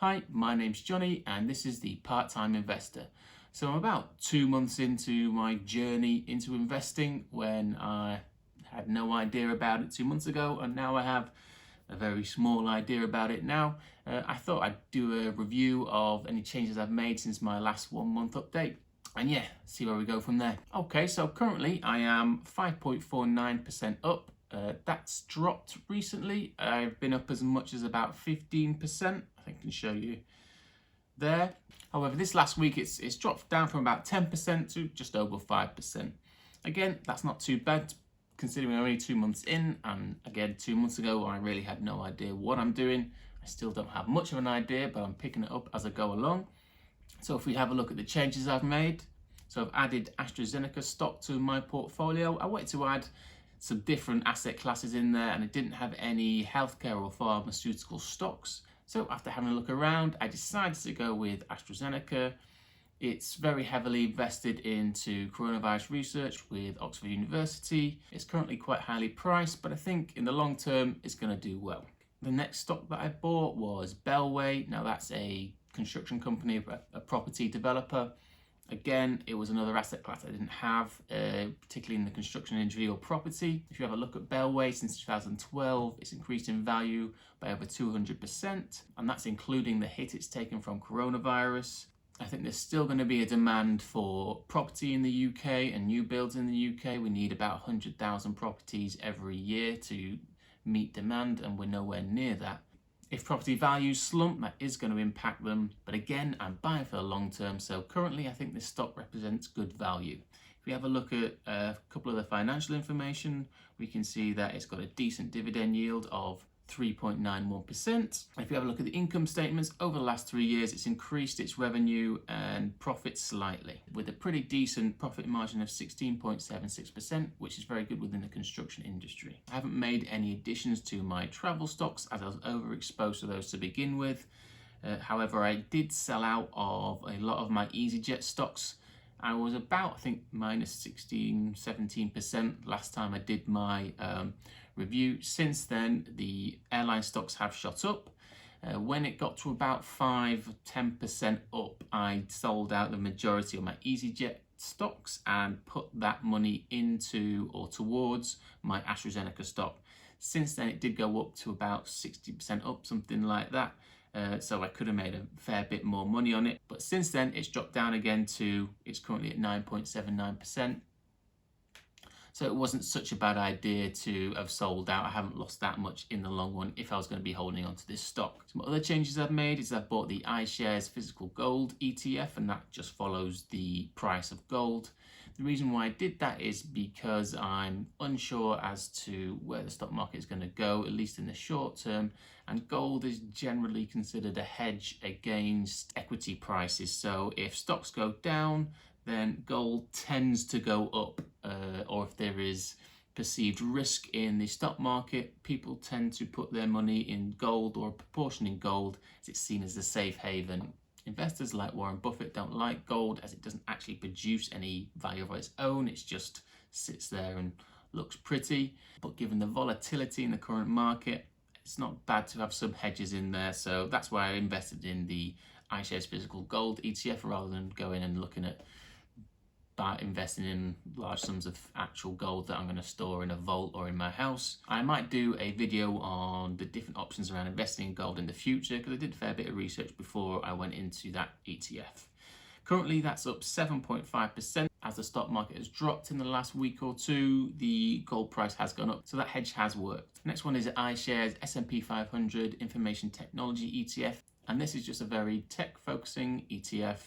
Hi, my name's Johnny and this is the Part-Time Investor. So I'm about 2 months into my journey into investing when I had no idea about it 2 months ago, and now I have a very small idea about it now. I thought I'd do a review of any changes I've made since my last 1 month update. And yeah, see where we go from there. Okay, so currently I am 5.49% up. That's dropped recently. I've been up as much as about 15%. I think I can show you there. However, this last week it's dropped down from about 10% to just over 5%. Again, that's not too bad considering we're only 2 months in, and again 2 months ago I really had no idea what I'm doing. I still don't have much of an idea, but I'm picking it up as I go along. So if we have a look at the changes I've made, so I've added AstraZeneca stock to my portfolio. I wanted to add some different asset classes in there, and it didn't have any healthcare or pharmaceutical stocks. So after having a look around, I decided to go with AstraZeneca. It's very heavily invested into coronavirus research with Oxford University. It's currently quite highly priced, but I think in the long term, it's going to do well. The next stock that I bought was Bellway. Now that's a construction company, a property developer. Again, it was another asset class I didn't have, particularly in the construction industry or property. If you have a look at Bellway, since 2012, it's increased in value by over 200%, and that's including the hit it's taken from coronavirus. I think there's still going to be a demand for property in the UK and new builds in the UK. We need about 100,000 properties every year to meet demand, and we're nowhere near that. If property values slump, that is going to impact them. But again, I'm buying for the long term, so currently I think this stock represents good value. If we have a look at a couple of the financial information, we can see that it's got a decent dividend yield of 3.91%. If you have a look at the income statements, over the last 3 years, it's increased its revenue and profit slightly, with a pretty decent profit margin of 16.76%, which is very good within the construction industry. I haven't made any additions to my travel stocks as I was overexposed to those to begin with. However, I did sell out of a lot of my EasyJet stocks. I was about, I think, minus 16-17% last time I did my review. Since then, the airline stocks have shot up. When it got to about 5-10% up, I sold out the majority of my EasyJet stocks and put that money into or towards my AstraZeneca stock. Since then, it did go up to about 60% up, something like that. So I could have made a fair bit more money on it. But since then, it's dropped down again to, it's currently at 9.79%. So it wasn't such a bad idea to have sold out. I haven't lost that much in the long run if I was going to be holding on to this stock. Some other changes I've made is I've bought the iShares Physical Gold ETF, and that just follows the price of gold. The reason why I did that is because I'm unsure as to where the stock market is going to go, at least in the short term, and gold is generally considered a hedge against equity prices. So if stocks go down, then gold tends to go up, or if there is perceived risk in the stock market, people tend to put their money in gold or a proportion in gold, as it's seen as a safe haven. Investors like Warren Buffett don't like gold as it doesn't actually produce any value of its own. It just sits there and looks pretty. But given the volatility in the current market, it's not bad to have some hedges in there. So that's why I invested in the iShares Physical Gold ETF rather than going and looking at investing in large sums of actual gold that I'm going to store in a vault or in my house. I might do a video on the different options around investing in gold in the future, because I did a fair bit of research before I went into that ETF. Currently that's up 7.5%. As the stock market has dropped in the last week or two, the gold price has gone up, so that hedge has worked. Next one is iShares S&P 500 Information Technology ETF, and this is just a very tech focusing ETF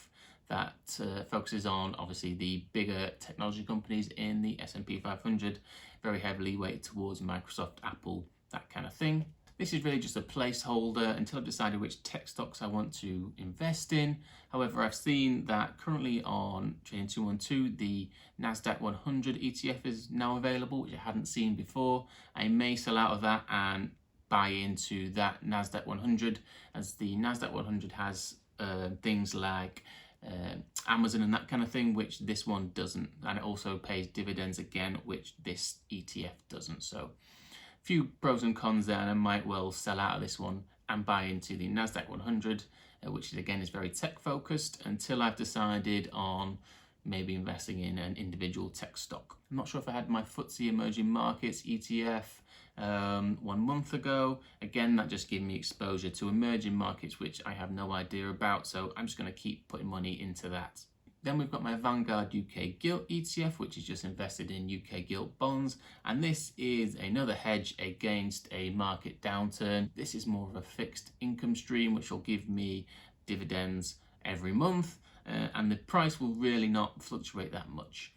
that focuses on obviously the bigger technology companies in the S&P 500, very heavily weighted towards Microsoft, Apple, that kind of thing. This is really just a placeholder until I've decided which tech stocks I want to invest in. However, I've seen that currently on Trading 212, the NASDAQ 100 ETF is now available, which I hadn't seen before. I may sell out of that and buy into that NASDAQ 100, as the NASDAQ 100 has things like Amazon and that kind of thing, which this one doesn't, and it also pays dividends again, which this ETF doesn't. So a few pros and cons there, and I might well sell out of this one and buy into the NASDAQ 100, which again is very tech focused, until I've decided on maybe investing in an individual tech stock. I'm not sure if I had my FTSE Emerging Markets ETF 1 month ago. Again, that just gave me exposure to emerging markets, which I have no idea about, so I'm just going to keep putting money into that. Then we've got my Vanguard UK Gilt ETF, which is just invested in UK gilt bonds, and this is another hedge against a market downturn. This is more of a fixed income stream, which will give me dividends every month, and the price will really not fluctuate that much.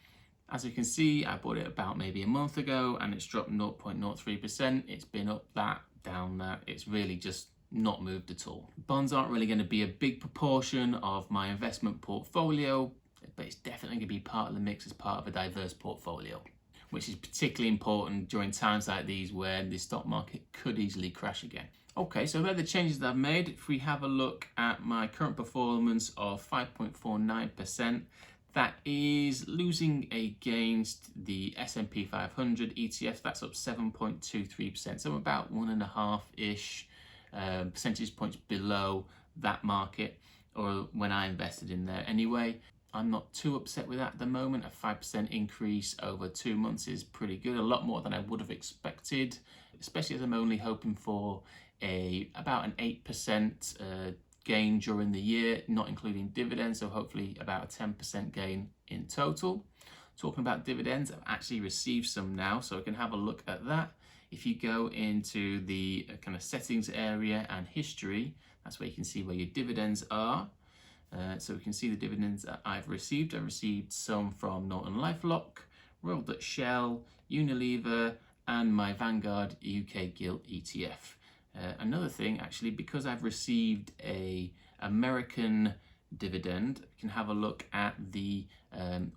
As you can see, I bought it about maybe a month ago and it's dropped 0.03%. It's been up that, down that. It's really just not moved at all. Bonds aren't really going to be a big proportion of my investment portfolio, but it's definitely going to be part of the mix as part of a diverse portfolio, which is particularly important during times like these where the stock market could easily crash again. Okay, so they're the changes that I've made. If we have a look at my current performance of 5.49%, that is losing against the S&P 500 ETF. That's up 7.23%, so about 1.5-ish percentage points below that market, or when I invested in there anyway. I'm not too upset with that at the moment. A 5% increase over 2 months is pretty good, a lot more than I would have expected, especially as I'm only hoping for about an 8% gain during the year, not including dividends, so hopefully about a 10% gain in total. Talking about dividends, I've actually received some now, so I can have a look at that. If you go into the kind of settings area and history, that's where you can see where your dividends are. So we can see the dividends that I've received. I've received some from Norton LifeLock, Royal Dutch Shell, Unilever, and my Vanguard UK Gilt ETF. Another thing, actually, because I've received a American dividend, you can have a look at the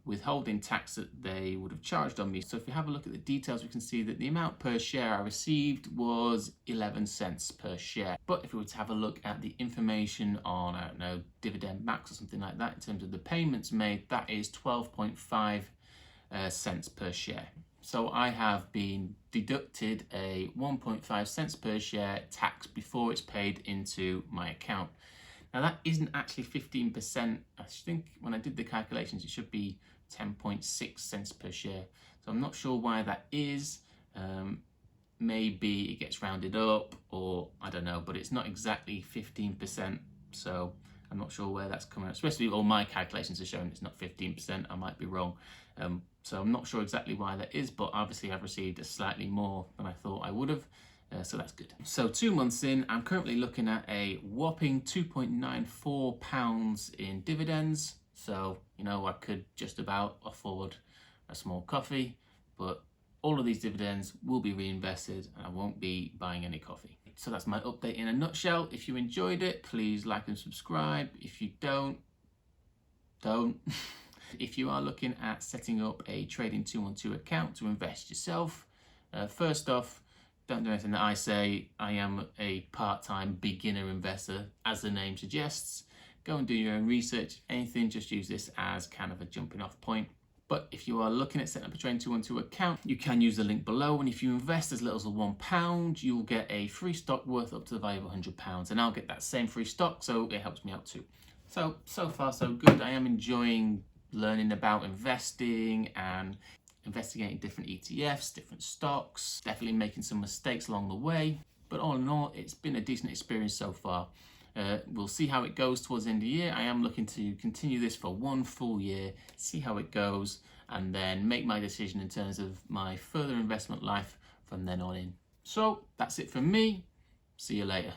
withholding tax that they would have charged on me. So if we have a look at the details, we can see that the amount per share I received was 11 cents per share. But if we were to have a look at the information on, I don't know, Dividend Max or something like that, in terms of the payments made, that is 12.5 cents per share. So I have been deducted a 1.5 cents per share tax before it's paid into my account. Now that isn't actually 15%. I think when I did the calculations, it should be 10.6 cents per share. So I'm not sure why that is. Maybe it gets rounded up, or I don't know, but it's not exactly 15%. So I'm not sure where that's coming out, especially all my calculations are showing it's not 15%. I might be wrong. So I'm not sure exactly why that is, but obviously I've received a slightly more than I thought I would have. So that's good. So 2 months in, I'm currently looking at a whopping £2.94 in dividends. So, you know, I could just about afford a small coffee, but all of these dividends will be reinvested and I won't be buying any coffee. So that's my update in a nutshell. If you enjoyed it, please like and subscribe. If you don't. If you are looking at setting up a Trading 212 account to invest yourself, first off, don't do anything that I say. I am a part-time beginner investor, as the name suggests. Go and do your own research. Anything, just use this as kind of a jumping off point. But if you are looking at setting up a Trading 212 account, you can use the link below. And if you invest as little as £1, you will get a free stock worth up to the value of £100. And I'll get that same free stock, so it helps me out too. So far so good. I am enjoying learning about investing and investigating different ETFs, different stocks, definitely making some mistakes along the way. But all in all, it's been a decent experience so far. We'll see how it goes towards the end of the year. I am looking to continue this for 1 full year, see how it goes, and then make my decision in terms of my further investment life from then on in. So that's it from me. See you later.